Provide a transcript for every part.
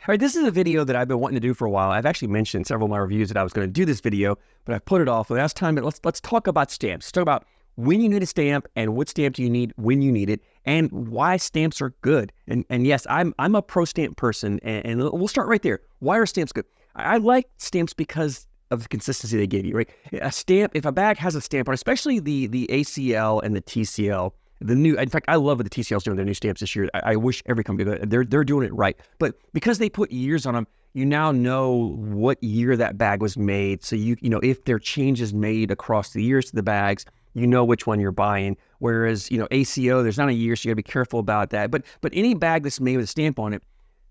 All right, this is a video that I've been wanting to do for a while. I've actually mentioned in several of my reviews that I was going to do this video, but I put it off. Last time, let's talk about stamps. Let's talk about when you need a stamp and what stamp do you need when you need it, and why stamps are good. And yes, I'm a pro stamp person, and we'll start right there. Why are stamps good? I like stamps because of the consistency they give you, right? A stamp, if a bag has a stamp on, especially the ACL and the TCL. In fact, I love what the TCL's doing their new stamps this year. I wish every company, they're doing it right. But because they put years on them, you now know what year that bag was made. So you know, if there are changes made across the years to the bags, you know which one you're buying. Whereas, you know, ACO, there's not a year, so you gotta be careful about that. But any bag that's made with a stamp on it,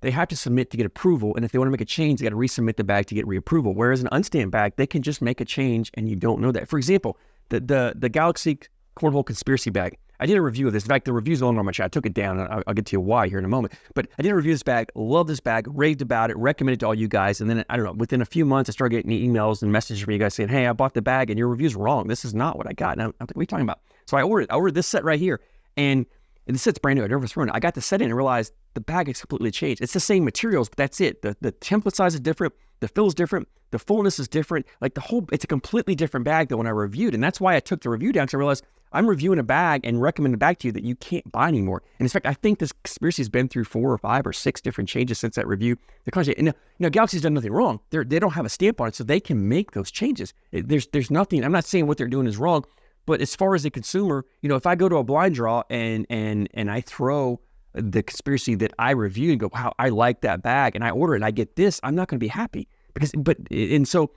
they have to submit to get approval. And if they want to make a change, they got to resubmit the bag to get reapproval. Whereas an unstamped bag, they can just make a change and you don't know that. For example, the Galaxy Cornhole Conspiracy Bag. I did a review of this. In fact, the review's on my channel. I took it down, and I'll get to you why here in a moment. But I did a review of this bag, love this bag, raved about it, recommended it to all you guys. And then, I don't know, within a few months, I started getting emails and messages from you guys saying, hey, I bought the bag, and your review's wrong. This is not what I got. And I'm like, what are you talking about? So I ordered this set right here. And this set's brand new. I'd never thrown it. I got the set in and realized the bag is completely changed. It's the same materials, but that's it. The template size is different. The fill is different. The fullness is different. Like it's a completely different bag than when I reviewed. And that's why I took the review down, because I realized I'm reviewing a bag and recommending a bag to you that you can't buy anymore. And in fact, I think this conspiracy has been through 4 or 5 or 6 different changes since that review. And Galaxy's done nothing wrong. They don't have a stamp on it, so they can make those changes. There's nothing. I'm not saying what they're doing is wrong, but as far as the consumer, you know, if I go to a blind draw and I throw the conspiracy that I reviewed and go, wow, I like that bag, and I order it and I get this, I'm not going to be happy so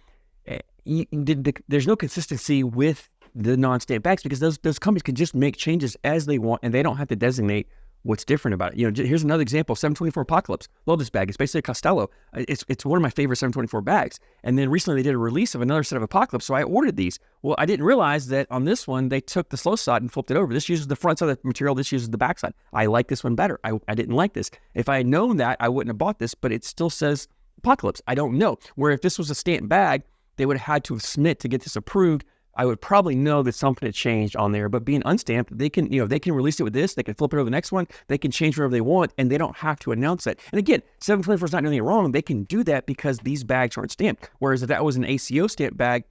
there's no consistency with the non-stamp bags, because those companies can just make changes as they want, and they don't have to designate what's different about it. You know, here's another example: 724 Apocalypse. Love this bag. It's basically a Costello. It's one of my favorite 724 bags. And then recently they did a release of another set of Apocalypse, so I ordered these. Well, I didn't realize that on this one they took the slow side and flipped it over. This uses the front side of the material. This uses the back side. I like this one better. I didn't like this. If I had known that, I wouldn't have bought this. But it still says Apocalypse. I don't know. Where if this was a stamped bag, they would have had to submit to get this approved. I would probably know that something had changed on there, but being unstamped, they can release it with this, they can flip it over the next one, they can change whatever they want, and they don't have to announce that. And again, 724 is not doing anything wrong. They can do that because these bags aren't stamped. Whereas if that was an ACO stamped bag,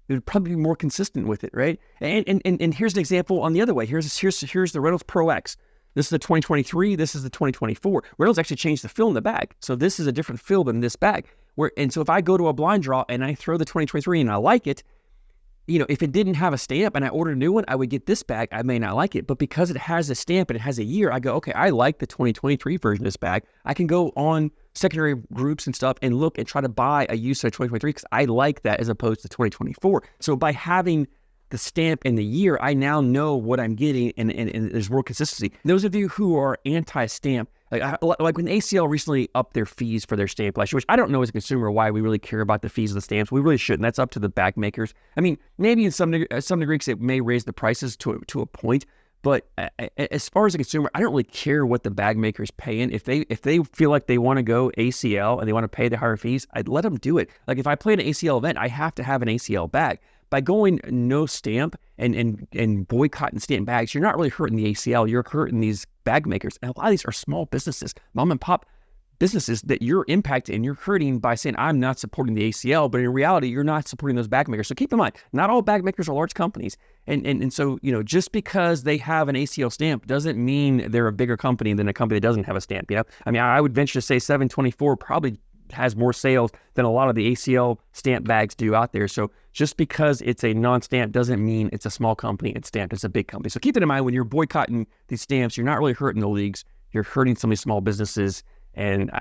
it would probably be more consistent with it, right? And here's an example on the other way. Here's the Reynolds Pro X. This is the 2023. This is the 2024. Reynolds actually changed the fill in the bag, so this is a different fill than this bag. So if I go to a blind draw and I throw the 2023 and I like it, you know, if it didn't have a stamp and I ordered a new one, I would get this bag. I may not like it, but because it has a stamp and it has a year, I go, okay, I like the 2023 version of this bag. I can go on secondary groups and stuff and look and try to buy a used set of 2023 because I like that as opposed to 2024. So by having the stamp and the year, I now know what I'm getting, and there's more consistency. Those of you who are anti-stamp, like when ACL recently upped their fees for their stamp last year, which I don't know as a consumer why we really care about the fees of the stamps. We really shouldn't. That's up to the bag makers. I mean, maybe in some degree, it may raise the prices to a point, but as far as a consumer, I don't really care what the bag makers pay in. If they feel like they want to go ACL and they want to pay the higher fees, I'd let them do it. Like if I play an ACL event, I have to have an ACL bag. By going no stamp and boycotting stamp bags, you're not really hurting the ACL. You're hurting these bag makers. And a lot of these are small businesses, mom and pop businesses that you're impacting and you're hurting by saying, I'm not supporting the ACL, but in reality, you're not supporting those bag makers. So keep in mind, not all bag makers are large companies. And so, you know, just because they have an ACL stamp doesn't mean they're a bigger company than a company that doesn't have a stamp. You know, I mean, I would venture to say 724 probably has more sales than a lot of the ACL stamp bags do out there. So just because it's a non-stamp doesn't mean it's a small company. It's stamped. It's a big company. So keep that in mind when you're boycotting these stamps. You're not really hurting the leagues. You're hurting some of these small businesses. And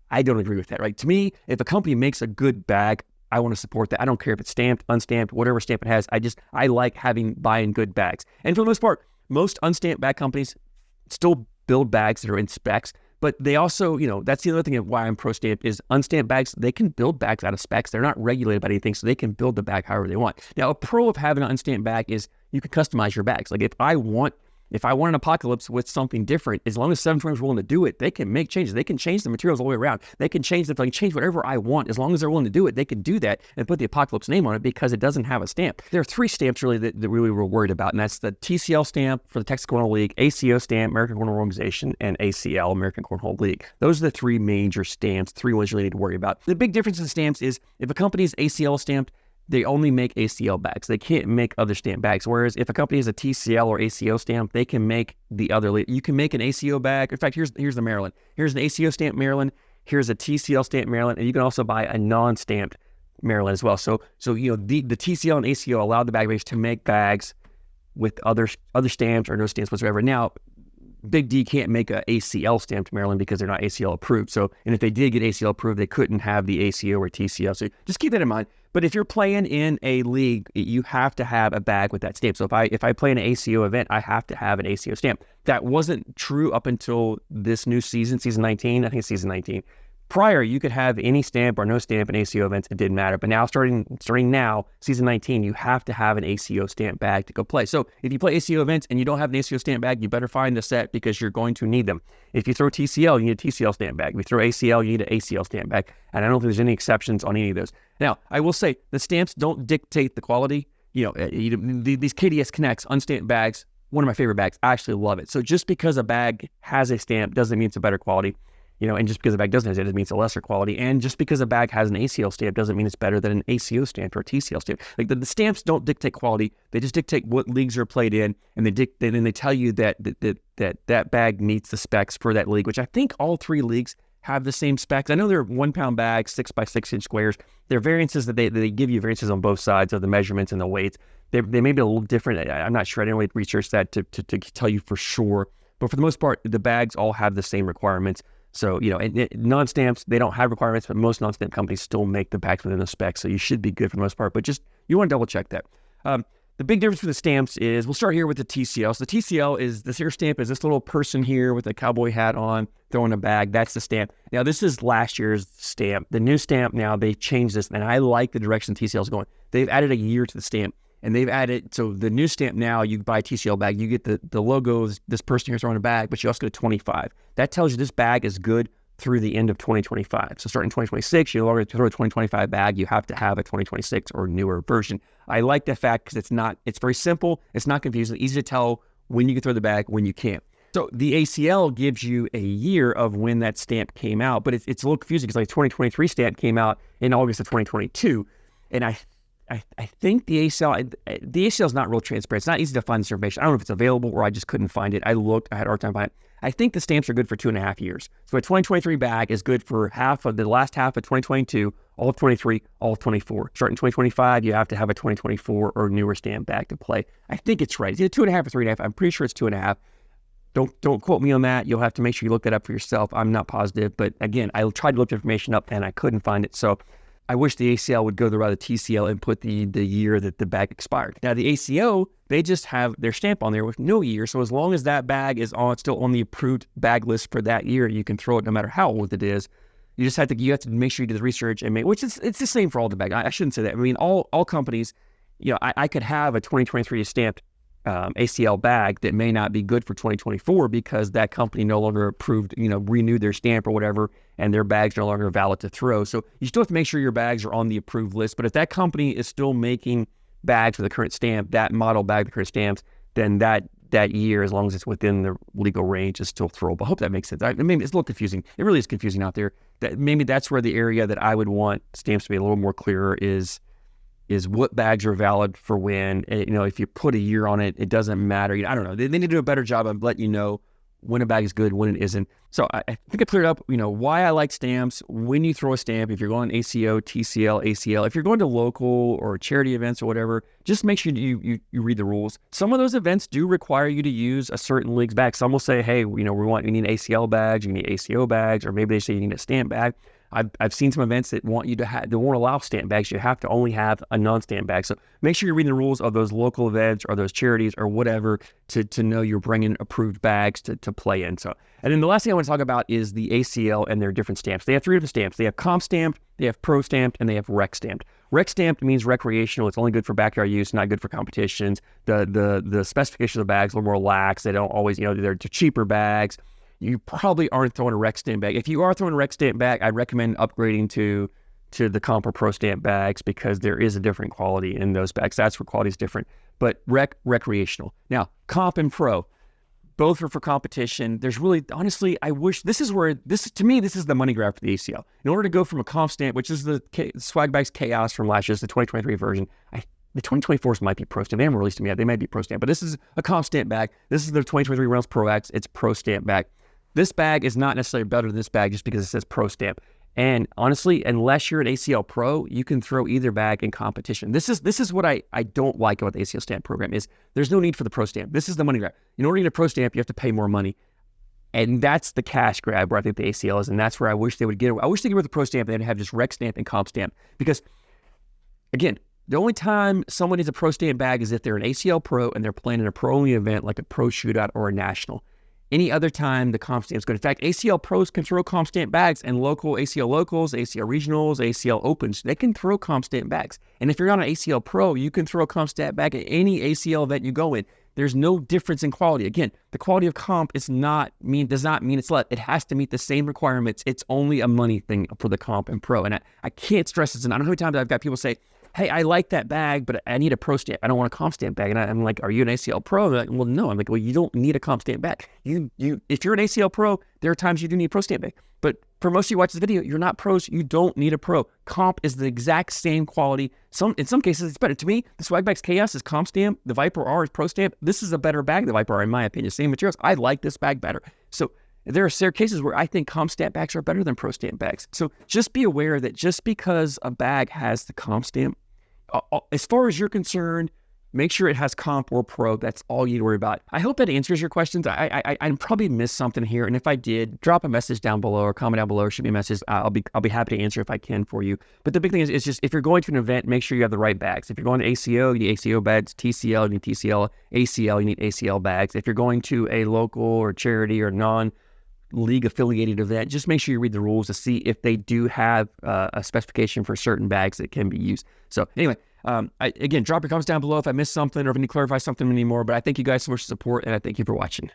I don't agree with that, right? To me, if a company makes a good bag, I want to support that. I don't care if it's stamped, unstamped, whatever stamp it has. I like buying good bags. And for the most part, most unstamped bag companies still build bags that are in specs. But they also, you know, that's the other thing of why I'm pro stamp is unstamped bags. They can build bags out of specs. They're not regulated by anything, so they can build the bag however they want. Now, a pro of having an unstamped bag is you can customize your bags. Like if If I want an apocalypse with something different, as long as 720 is willing to do it, they can make changes. They can change the materials all the way around. They can change they can change whatever I want. As long as they're willing to do it, they can do that and put the apocalypse name on it because it doesn't have a stamp. There are 3 stamps really that really we're worried about, and that's the TCL stamp for the Texas Cornhole League, ACO stamp, American Cornhole Organization, and ACL, American Cornhole League. Those are the 3 major stamps, 3 ones you really need to worry about. The big difference in stamps is if a company is ACL stamped, they only make ACL bags. They can't make other stamp bags. Whereas if a company has a TCL or ACO stamp, they can make the other. You can make an ACO bag. In fact, here's the Maryland. Here's an ACO stamp Maryland. Here's a TCL stamp Maryland, and you can also buy a non-stamped Maryland as well. So you know the TCL and ACO allow the bag makers to make bags with other stamps or no stamps whatsoever. Now, Big D can't make a ACL stamped Maryland because they're not ACL approved. So, and if they did get ACL approved, they couldn't have the ACO or TCL. So just keep that in mind. But if you're playing in a league, you have to have a bag with that stamp. So if I play in an ACO event, I have to have an ACO stamp. That wasn't true up until this new season, season 19. I think it's season 19. Prior, you could have any stamp or no stamp in ACO events. It didn't matter. But now, starting now, season 19, you have to have an ACO stamp bag to go play. So if you play ACO events and you don't have an ACO stamp bag, you better find the set because you're going to need them. If you throw TCL, you need a TCL stamp bag. If you throw ACL, you need an ACL stamp bag. And I don't think there's any exceptions on any of those. Now, I will say the stamps don't dictate the quality. You know, these KDS Connects unstamped bags, one of my favorite bags. I actually love it. So just because a bag has a stamp doesn't mean it's a better quality. You know, and just because a bag doesn't have it doesn't mean it's a lesser quality. And just because a bag has an ACL stamp doesn't mean it's better than an ACO stamp or a TCL stamp. Like the stamps don't dictate quality; they just dictate what leagues are played in, and they tell you that bag meets the specs for that league. Which I think all 3 leagues have the same specs. I know they're 1 pound bags, 6 by 6 inch squares. There are variances that they give you variances on both sides of the measurements and the weights. They may be a little different. I'm not sure. I didn't really research that to tell you for sure. But for the most part, the bags all have the same requirements. So, you know, non-stamps, they don't have requirements, but most non-stamp companies still make the bags within the specs. So you should be good for the most part, but just, you want to double check that. The big difference with the stamps is, we'll start here with the TCL. So the TCL is, this here stamp is this little person here with a cowboy hat on, throwing a bag. That's the stamp. Now, this is last year's stamp. The new stamp now, they've changed this, and I like the direction TCL is going. They've added a year to the stamp. And they've added, so the new stamp now, you buy a TCL bag, you get the logos, this person here's throwing a bag, but you also get a 25. That tells you this bag is good through the end of 2025. So starting 2026, you no longer throw a 2025 bag, you have to have a 2026 or newer version. I like that fact because it's very simple, it's not confusing, easy to tell when you can throw the bag, when you can't. So the ACL gives you a year of when that stamp came out, but it's a little confusing because like 2023 stamp came out in August of 2022. And I think the ACL is not real transparent. It's not easy to find this information. I don't know if it's available or I just couldn't find it. I looked, I had a hard time finding it. I think the stamps are good for 2.5 years. So a 2023 bag is good for the last half of 2022, all of 23, all of 24. Starting 2025, you have to have a 2024 or newer stamp bag to play. I think it's right. It's either 2.5 or 3.5. I'm pretty sure it's 2.5. Don't quote me on that. You'll have to make sure you look that up for yourself. I'm not positive, but again, I tried to look the information up and I couldn't find it. So I wish the ACL would go the route of TCL and put the year that the bag expired. Now the ACO, they just have their stamp on there with no year. So as long as that bag is still on the approved bag list for that year, you can throw it no matter how old it is. You have to make sure you do the research and it's the same for all the bags. I shouldn't say that. I mean, all companies, you know, I could have a 2023 stamped ACL bag that may not be good for 2024 because that company no longer approved, you know, renewed their stamp or whatever, and their bags are no longer valid to throw. So you still have to make sure your bags are on the approved list. But if that company is still making bags with the current stamp, that model bag, the current stamps, then that year, as long as it's within the legal range, is still throwable. I hope that makes sense. Maybe it's a little confusing. It really is confusing out there. Maybe that's where the area that I would want stamps to be a little more clearer is what bags are valid for when. You know, if you put a year on it, it doesn't matter. I don't know. They need to do a better job of letting you know when a bag is good, when it isn't. So I think I cleared up, you know, why I like stamps. When you throw a stamp, if you're going ACO, TCL, ACL, if you're going to local or charity events or whatever, just make sure you read the rules. Some of those events do require you to use a certain league's bag. Some will say, hey, you know, you need ACL bags, you need ACO bags, or maybe they say you need a stamp bag. I've seen some events that want you to they won't allow stamp bags. You have to only have a non-stamp bag. So make sure you're reading the rules of those local events or those charities or whatever to know you're bringing approved bags to play in. So, and then the last thing I want to talk about is the ACL and their different stamps. They have 3 different stamps. They have comp stamped, they have pro stamped, and they have rec stamped. Rec stamped means recreational. It's only good for backyard use, not good for competitions. The specifications of the bags are a little more lax. They don't always, they're cheaper bags. You probably aren't throwing a rec stamp bag. If you are throwing a rec stamp bag, I'd recommend upgrading to the comp or pro stamp bags, because there is a different quality in those bags. That's where quality is different. But recreational. Now, comp and pro, both are for competition. There's really, honestly, I wish to me, this is the money grab for the ACL. In order to go from a comp stamp, which is the Swag Bags Chaos from last year's, the 2023 version, the 2024s might be pro stamp. They haven't released them yet. They might be pro stamp, but this is a comp stamp bag. This is the 2023 Reynolds Pro X. It's pro stamp bag. This bag is not necessarily better than this bag just because it says pro stamp. And honestly, unless you're an ACL pro, you can throw either bag in competition. This is what I don't like about the ACL stamp program, is there's no need for the pro stamp. This is the money grab. In order to get a pro stamp, you have to pay more money. And that's the cash grab where I think the ACL is, and that's where I wish they would get it. I wish they could get with the pro stamp and they'd have just rec stamp and comp stamp. Because, again, the only time someone needs a pro stamp bag is if they're an ACL pro and they're playing in a pro-only event like a pro shootout or a national. Any other time, the comp stamp is good. In fact, ACL pros can throw comp stamp bags, and local ACL locals, ACL regionals, ACL opens, they can throw comp stamp bags. And if you're not an ACL pro, you can throw a comp stamp bag at any ACL event you go in. There's no difference in quality. Again, the quality of comp does not mean it's less. It has to meet the same requirements. It's only a money thing for the comp and pro. And I can't stress this. And I don't know how many times I've got people say, hey, I like that bag, but I need a pro stamp. I don't want a comp stamp bag. And I'm like, are you an ACL pro? They're like, well, no. I'm like, well, you don't need a comp stamp bag. If you're an ACL pro, there are times you do need a pro stamp bag. But for most of you who watch this video, you're not pros. You don't need a pro. Comp is the exact same quality. In some cases, it's better. To me, the Swag Bags Chaos is comp stamp. The Viper R is pro stamp. This is a better bag, the Viper R, in my opinion. Same materials. I like this bag better. So there are cases where I think comp stamp bags are better than pro stamp bags. So just be aware that just because a bag has the comp stamp, as far as you're concerned, make sure it has comp or pro. That's all you need to worry about. I hope that answers your questions. I probably missed something here, and if I did, drop a message down below or comment down below or shoot me a message. I'll be happy to answer if I can for you. But the big thing is just if you're going to an event, make sure you have the right bags. If you're going to ACO, you need ACO bags. TCL, you need TCL. ACL, you need ACL bags. If you're going to a local or charity or non-league affiliated event, just make sure you read the rules to see if they do have a specification for certain bags that can be used. So anyway, again, drop your comments down below if I missed something or if I need to clarify something anymore. But I thank you guys so much for support, and I thank you for watching.